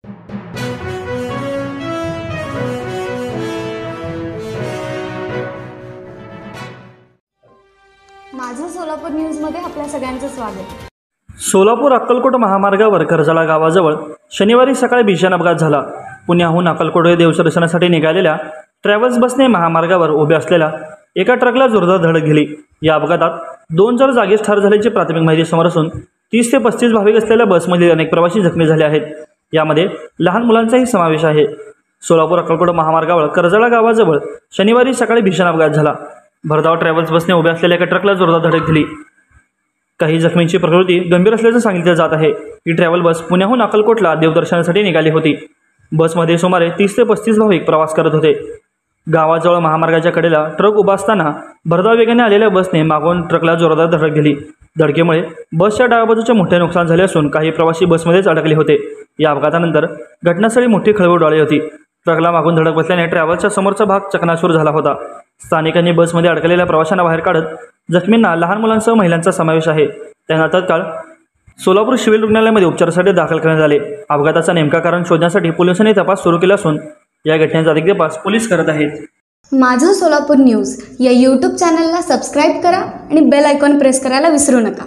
माझं सोलापूर न्यूजमध्ये आपल्या सगळ्यांचं स्वागत। सोलापूर अक्कलकोट महामार्गावर करजाळा गावाजवळ शनिवारी सकाळी भीषण अपघात झाला। पुण्याहून अक्कलकोट हे देवदर्शनासाठी निघालेल्या ट्रॅव्हल्स बसने महामार्गावर उभ्या असलेल्या एका ट्रकला जोरदार धडक दिली। या अपघातात 2 जण जागीच ठार झाल्याची प्राथमिक माहिती समोर असून 30 ते 35 भाविक असलेल्या बसमधील अनेक प्रवासी जखमी झाले आहेत। यामध्ये लहान मुलांचाही समावेश आहे। सोलापूर अक्कलकोट महामार्गावर करजाळा गावाजवळ शनिवारी सकाळी भीषण अपघात झाला। भरधाव ट्रॅव्हल्स बसने उभ्या असलेल्या एका ट्रकला जोरदार धडक दिली। काही जखमींची प्रकृती गंभीर असल्याचं सांगितलं जात आहे। ही ट्रॅव्हल बस पुण्याहून अक्कलकोटला देवदर्शनासाठी निघाली होती। बसमध्ये सुमारे 30 ते 35 भाविक प्रवास करत होते। गावाजवळ महामार्गाच्या कडेला ट्रक उभा असताना भरधाव वेगाने आलेल्या बसने मागून ट्रकला जोरदार धडक दिली। धडकेमुळे बसच्या डाव्या बाजूचे मोठे नुकसान झाले असून काही प्रवासी बसमध्येच अडकले होते। या अपघातानंतर घटनास्थळी मोठी खळबळ उडाली होती। ट्रकला मागून धडक बसल्याने ट्रॅव्हल्सचा समोरचा भाग चकनाचूर झाला होता। स्थानिकांनी बसमध्ये अडकलेल्या प्रवाशांना बाहेर काढत जखमींना लहान मुलांसह महिलांचा समावेश आहे त्यांना तत्काळ सोलापूर सिव्हिल रुग्णालयामध्ये उपचारासाठी दाखल करण्यात आले। अपघाताचा नेमका कारण शोधण्यासाठी पोलिसांनी तपास सुरू केला असून या घटनेचा अधिक तपास पोलीस करत आहेत। माझं सोलापूर न्यूज या यूट्यूब चॅनलला सबस्क्राईब करा आणि बेल आयकॉन प्रेस करायला विसरू नका।